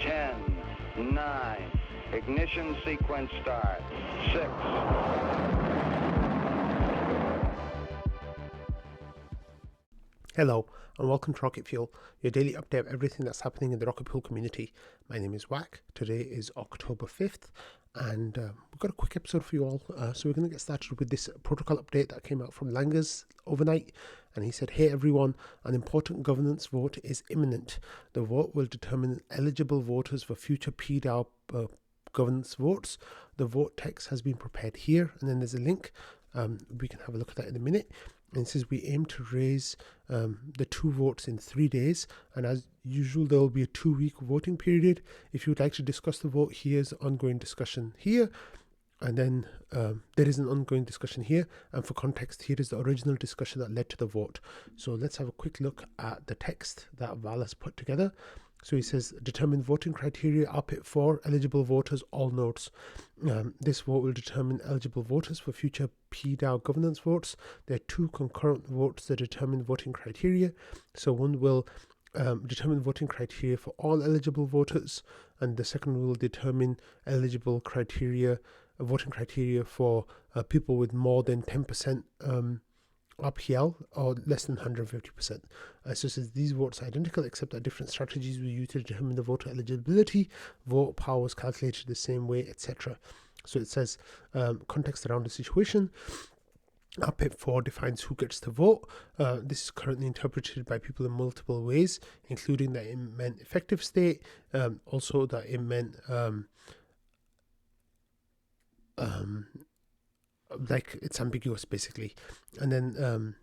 10, 9, ignition sequence start, 6. Hello and welcome to Rocket Fuel, your daily update of everything that's happening in the Rocket Fuel community. My name is Wack. Today is October 5th and we've got a quick episode for you all. So we're going to get started with this protocol update that came out from Langers overnight. And he said, hey everyone, an important governance vote is imminent. The vote will determine eligible voters for future PDAO governance votes. The vote text has been prepared here, and then there's a link. We can have a look at that in a minute. And it says we aim to raise the 2 votes in 3 days, and as usual there will be a 2-week voting period. If you would like to discuss the vote, here's ongoing discussion here, and then there is an ongoing discussion here, and for context, here is the original discussion that led to the vote. So let's have a quick look at the text that Val has put together. So he says, determine voting criteria RPIT for eligible voters, all nodes. This vote will determine eligible voters for future PDAO governance votes. There are 2 concurrent votes that determine voting criteria. So one will determine voting criteria for all eligible voters, and the second will determine eligible criteria, voting criteria for people with more than 10% RPL or less than 150%. So it says these votes are identical except that different strategies were used to determine the voter eligibility. Vote power was calculated the same way, etc. So it says context around the situation. RPIT 4 defines who gets to vote. This is currently interpreted by people in multiple ways, including that it meant effective state, also that it meant like it's ambiguous basically, and then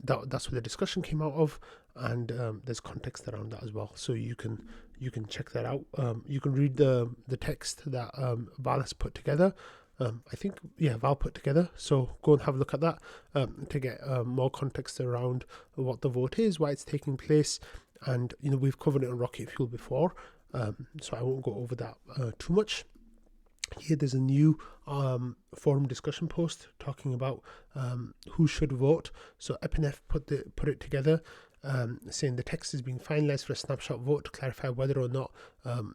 that's where the discussion came out of, and there's context around that as well, so you can check that out. You can read the text that Val has put together. Val put together, so go and have a look at that to get more context around what the vote is, why it's taking place, and we've covered it on Rocket Fuel before, so I won't go over that too much. Here there's a new forum discussion post talking about who should vote. So Epinef put it together, saying the text is being finalized for a snapshot vote to clarify whether or not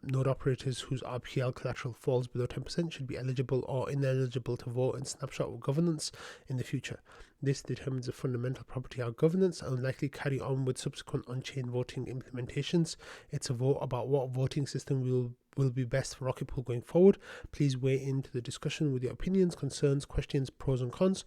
node operators whose RPL collateral falls below 10% should be eligible or ineligible to vote in snapshot governance in the future. This determines a fundamental property of governance and will likely carry on with subsequent on-chain voting implementations. It's a vote about what voting system will be best for Rocket Pool going forward. Please weigh into the discussion with your opinions, concerns, questions, pros and cons.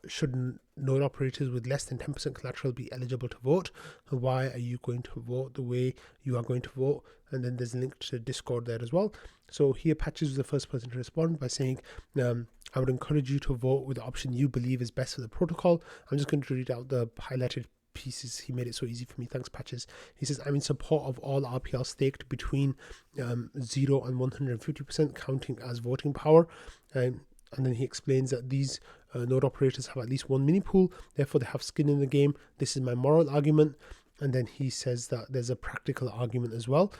Should node operators with less than 10% collateral be eligible to vote? Why are you going to vote the way you are going to vote? And then there's a link to Discord there as well. So here Patches was the first person to respond by saying, I would encourage you to vote with the option you believe is best for the protocol. I'm just going to read out the highlighted pieces. He made it so easy for me. Thanks, Patches. He says, I'm in support of all RPL staked between 0 and 150%, counting as voting power. And then he explains that these node operators have at least 1 mini pool, therefore they have skin in the game. This is my moral argument. And then he says that there's a practical argument as well,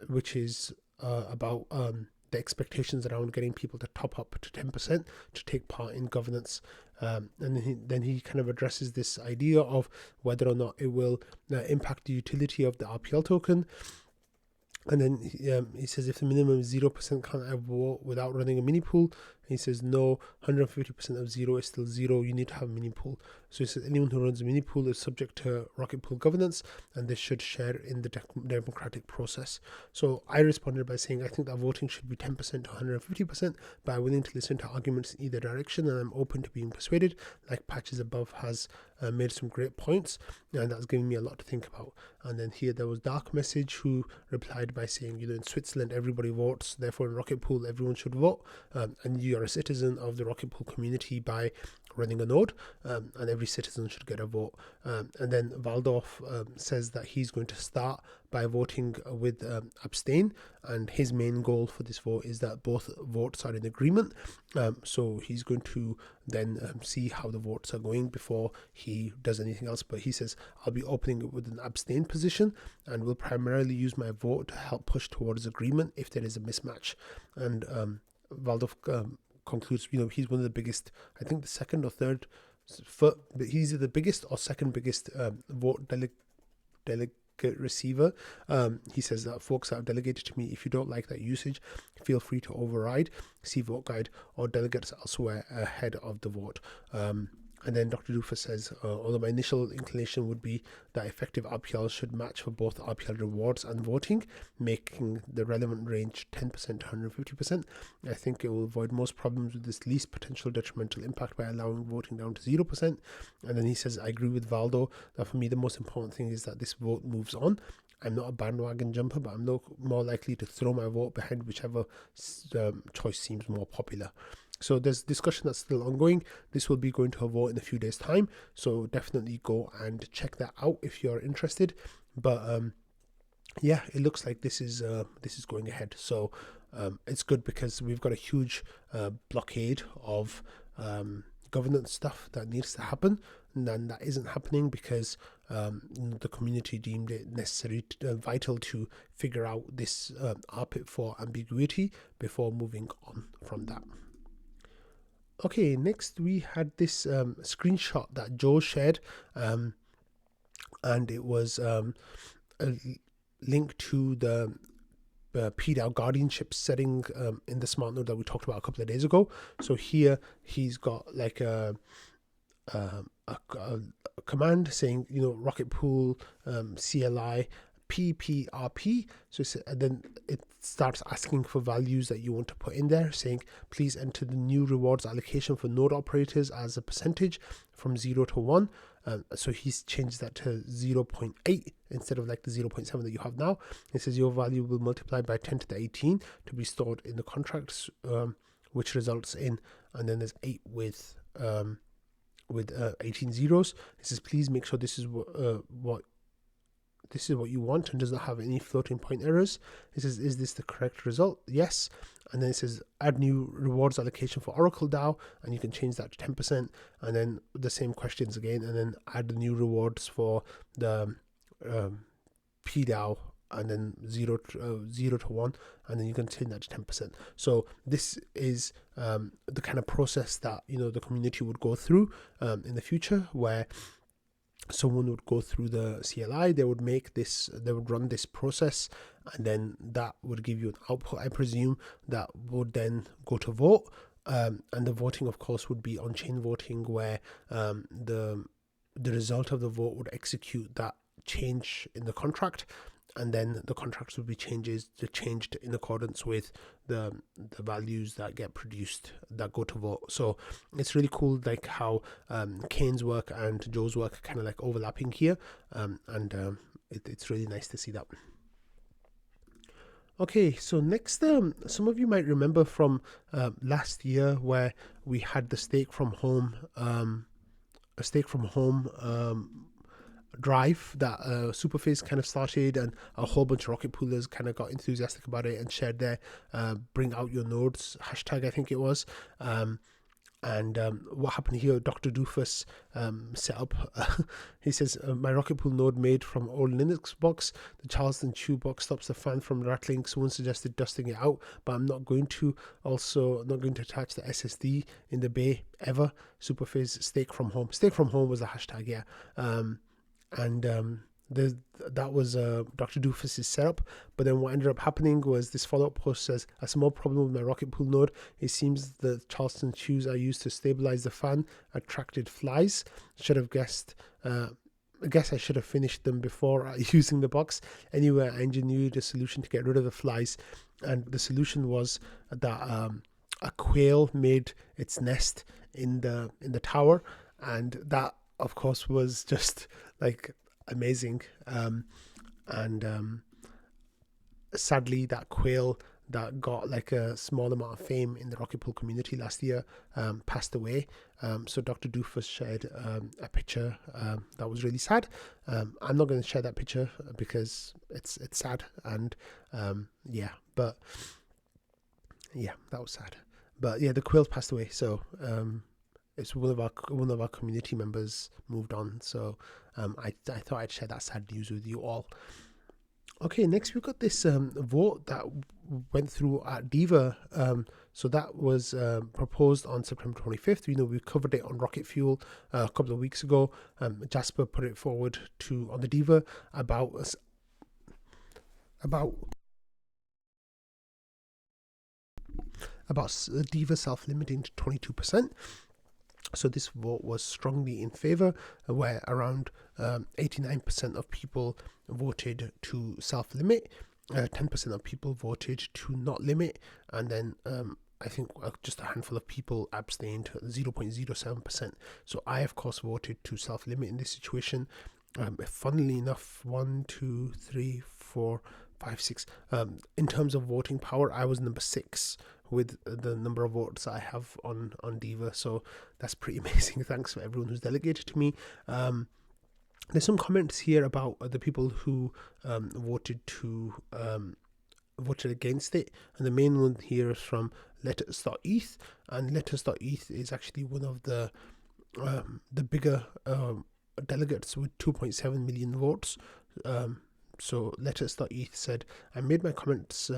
which is about the expectations around getting people to top up to 10% to take part in governance. And then he kind of addresses this idea of whether or not it will impact the utility of the RPL token. And then he says if the minimum is 0%, can't I vote without running a mini pool? And he says no, 150% of 0 is still 0. You need to have a mini pool. So he says anyone who runs a mini pool is subject to Rocket Pool governance, and they should share in the democratic process. So I responded by saying I think that voting should be 10% to 150%, but I'm willing to listen to arguments in either direction, and I'm open to being persuaded. Like Patches above has made some great points, and that's giving me a lot to think about. And then here there was Dark Message, who replied by saying, in Switzerland everybody votes, therefore in Rocket Pool everyone should vote, and you are a citizen of the Rocket Pool community by running a node, and every citizen should get a vote. And then Waldorf says that he's going to start by voting with abstain, and his main goal for this vote is that both votes are in agreement. So he's going to then see how the votes are going before he does anything else. But he says, I'll be opening it with an abstain position and will primarily use my vote to help push towards agreement if there is a mismatch. And Waldorf concludes, he's one of the biggest, I think the second or third, he's either the biggest or second biggest vote rocket receiver. He says that folks have delegated to me. If you don't like that usage, feel free to override, see vote guide or delegates elsewhere ahead of the vote. And then Dr. Doofus says, although my initial inclination would be that effective RPL should match for both RPL rewards and voting, making the relevant range 10% to 150%, I think it will avoid most problems with this least potential detrimental impact by allowing voting down to 0%. And then he says, I agree with Valdo that for me the most important thing is that this vote moves on. I'm not a bandwagon jumper, but I'm no more likely to throw my vote behind whichever choice seems more popular. So there's discussion that's still ongoing. This will be going to a vote in a few days' time, so definitely go and check that out if you're interested. But yeah, it looks like this is going ahead. So it's good because we've got a huge blockade of governance stuff that needs to happen, and then that isn't happening because the community deemed it necessary, vital to figure out this RPIP for ambiguity before moving on from that. Okay, next we had this screenshot that Joe shared, and it was a link to the PDAO guardianship setting in the Smartnode that we talked about a couple of days ago. So here he's got like a command saying, rocket pool CLI PPRP. So and then it starts asking for values that you want to put in there, saying please enter the new rewards allocation for node operators as a percentage from 0 to 1. So he's changed that to 0.8 instead of like the 0.7 that you have now. It says your value will multiply by 10 to the 18 to be stored in the contracts, which results in, and then there's 8 with 18 zeros. It says please make sure this is what you want and does not have any floating point errors. It says, is this the correct result? Yes. And then it says add new rewards allocation for Oracle DAO, and you can change that to 10%, and then the same questions again, and then add the new rewards for the PDAO, and then 0 to 1, and then you can change that to 10%. So this is the kind of process that the community would go through in the future, where someone would go through the CLI, they would run this process, and then that would give you an output, I presume, that would then go to vote. And the voting, of course, would be on-chain voting, where the result of the vote would execute that change in the contract, and then the contracts would be changed in accordance with the values that get produced that go to vote. So it's really cool, like how Kane's work and Joe's work are kind of like overlapping here, and it's really nice to see that. Okay, so next, some of you might remember from last year where we had the stake from home drive that Superphase kind of started, and a whole bunch of rocket poolers kind of got enthusiastic about it and shared their bring out your nodes hashtag, I think it was. And what happened here, Dr. Doofus set up, he says, my rocket pool node made from old Linux box, the Charleston Chew box stops the fan from rattling. Someone suggested dusting it out, but I'm not going to. Also, not going to attach the SSD in the bay ever. Superphase stake from home. Stake from home was the hashtag, yeah. That was Dr. Doofus's setup. But then what ended up happening was this follow-up post says, a small problem with my rocket pool node. It seems the Charleston shoes I used to stabilize the fan attracted flies. Should have guessed. I guess I should have finished them before using the box. Anyway, I engineered a solution to get rid of the flies, and the solution was that a quail made its nest in the tower, and that, of course, was just like amazing. Sadly, that quail that got like a small amount of fame in the rocket pool community last year passed away. So Dr. Doofus shared a picture that was really sad. I'm not going to share that picture because it's sad, and that was sad. But yeah, the quail passed away. So it's one of our community members moved on. So I thought I'd share that sad news with you all. Okay, next we've got this vote that went through at Diva. So that was proposed on September 25th. We covered it on Rocket Fuel a couple of weeks ago. Jasper put it forward on the Diva about about Diva self-limiting to 22%. So this vote was strongly in favor, where around 89% of people voted to self-limit, 10% of people voted to not limit, and then I think just a handful of people abstained, 0.07%. So I, of course, voted to self-limit in this situation. Funnily enough, 1, 2, 3, 4, 5, 6. In terms of voting power, I was number 6 with the number of votes I have on Diva. So that's pretty amazing. Thanks for everyone who's delegated to me. There's some comments here about the people who voted against it, and the main one here is from Letters.eth, and Letters.eth is actually one of the bigger delegates with 2.7 million votes. So Letters.eth said, I made my comments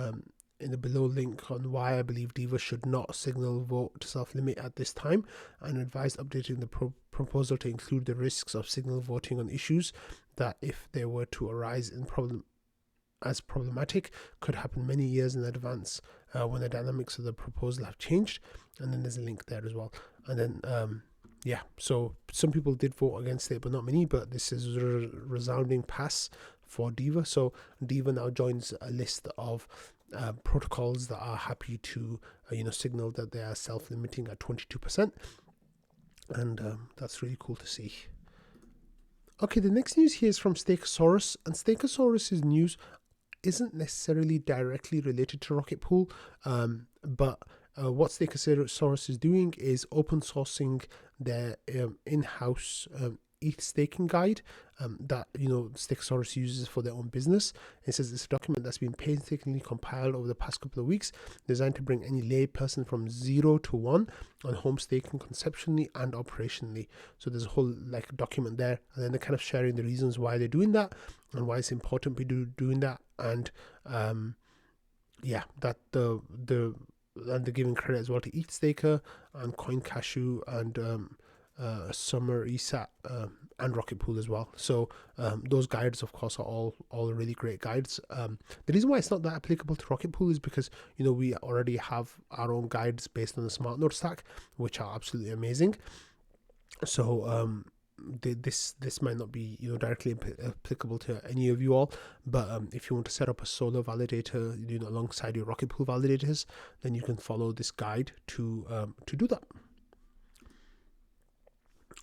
in the below link on why I believe Diva should not signal vote to self-limit at this time, and advised updating the proposal to include the risks of signal voting on issues that, if they were to arise as problematic, could happen many years in advance when the dynamics of the proposal have changed. And then there's a link there as well. And then so some people did vote against it, but not many. But this is a resounding pass for Diva. So Diva now joins a list of protocols that are happy to signal that they are self-limiting at 22%, and that's really cool to see. Okay, the next news here is from Stakesaurus, and Stakesaurus's news isn't necessarily directly related to Rocket Pool, but what Stakesaurus is doing is open sourcing their in-house ETH staking guide that Stakesaurus uses for their own business. It says it's a document that's been painstakingly compiled over the past couple of weeks, designed to bring any lay person from 0 to 1 on home staking conceptually and operationally. So there's a whole document there, and then they're kind of sharing the reasons why they're doing that and why it's important to be doing that, and that and they're giving credit as well to ETHStaker and CoinCashew and Summer ESAT and Rocket Pool as well. So those guides, of course, are all really great guides. The reason why it's not that applicable to Rocket Pool is because we already have our own guides based on the Smartnode stack, which are absolutely amazing. So this might not be directly applicable to any of you all, but if you want to set up a solo validator alongside your Rocket Pool validators, then you can follow this guide to do that.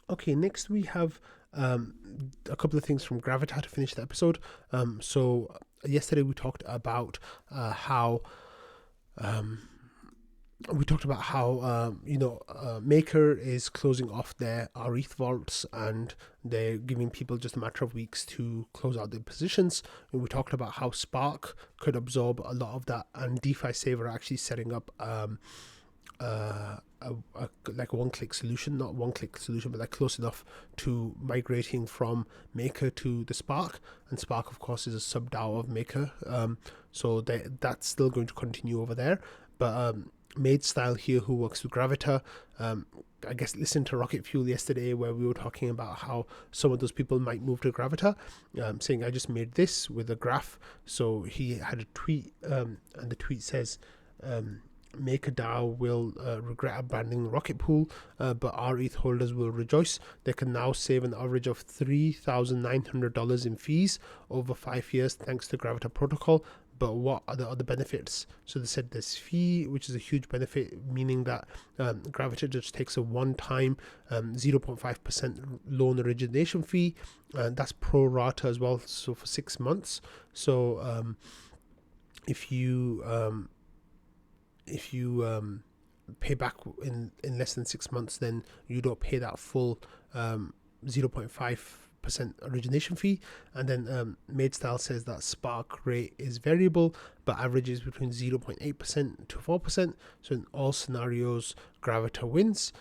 Okay, next we have a couple of things from Gravita to finish the episode. So yesterday we talked about how Maker is closing off their ETH vaults, and they're giving people just a matter of weeks to close out their positions. And we talked about how Spark could absorb a lot of that, and DeFi Saver are actually setting up a one-click solution, not one-click solution, but close enough to migrating from Maker to the Spark. And Spark, of course, is a sub-DAO of Maker, so that's still going to continue over there. But Maidstyle here, who works with Gravita, I guess listened to Rocket Fuel yesterday, where we were talking about how some of those people might move to Gravita, saying, I just made this with a graph. So he had a tweet, and the tweet says, MakerDAO will regret abandoning Rocket Pool, but our ETH holders will rejoice. They can now save an average of $3,900 in fees over 5 years thanks to Gravita protocol. But what are the other benefits? So they said there's fee, which is a huge benefit, meaning that Gravita just takes a one-time 0.5% loan origination fee, and that's pro rata as well, so for 6 months. So if you pay back in less than 6 months, then you don't pay that full 0.5% origination fee. And then Maidstyle says that Spark rate is variable but averages between 0.8% to 4%. So in all scenarios, Gravita wins,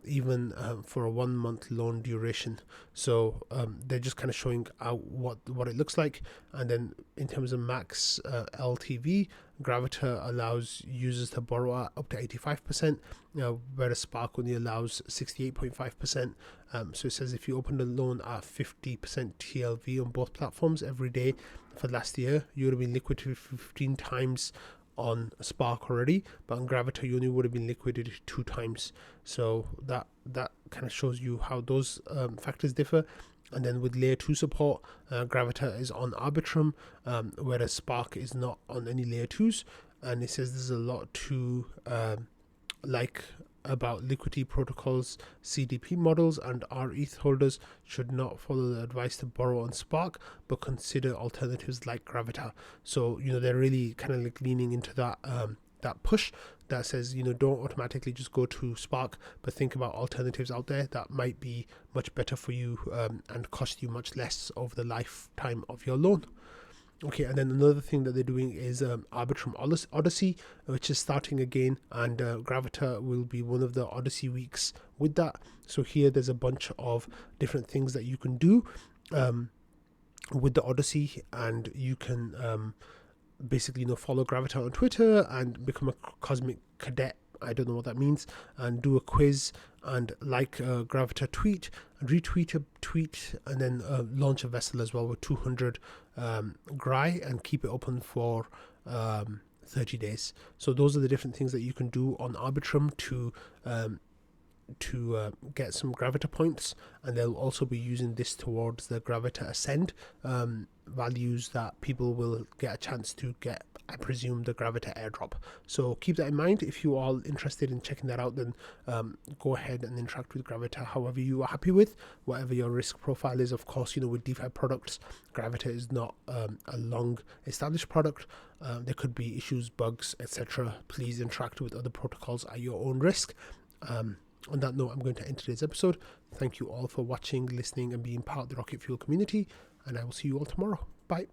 even for a 1 month loan duration. So they're just kind of showing out what it looks like. And then in terms of max LTV, Gravita allows users to borrow at up to 85%, whereas Spark only allows 68.5%. So it says if you open a loan at 50% TLV on both platforms every day, for last year, you would have been liquidated 15 times on Spark already, but on Gravita you only would have been liquidated 2 times. So that kind of shows you how those factors differ. And then with layer 2 support, Gravita is on Arbitrum, whereas Spark is not on any layer 2s. And it says there's a lot to like about liquidity protocols, CDP models, and our ETH holders should not follow the advice to borrow on Spark, but consider alternatives like Gravita. So, they're really kind of like leaning into that that push that says, don't automatically just go to Spark, but think about alternatives out there that might be much better for you and cost you much less over the lifetime of your loan. Okay, and then another thing that they're doing is Arbitrum Odyssey, which is starting again, and Gravita will be one of the Odyssey weeks with that. So here there's a bunch of different things that you can do with the Odyssey, and you can basically follow Gravita on Twitter and become a cosmic cadet. I don't know what that means, and do a quiz and like a Gravita tweet and retweet a tweet, and then launch a vessel as well with 200 Grai and keep it open for 30 days. So those are the different things that you can do on Arbitrum to get some Gravita points, and they'll also be using this towards the Gravita Ascend values that people will get a chance to get, I presume, the Gravita airdrop. So keep that in mind. If you are interested in checking that out, then go ahead and interact with Gravita however you are happy with, whatever your risk profile is. Of course, with DeFi products, Gravita is not a long established product. There could be issues, bugs, etc. Please interact with other protocols at your own risk. On that note, I'm going to end today's episode. Thank you all for watching, listening, and being part of the Rocket Fuel community, and I will see you all tomorrow. Bye.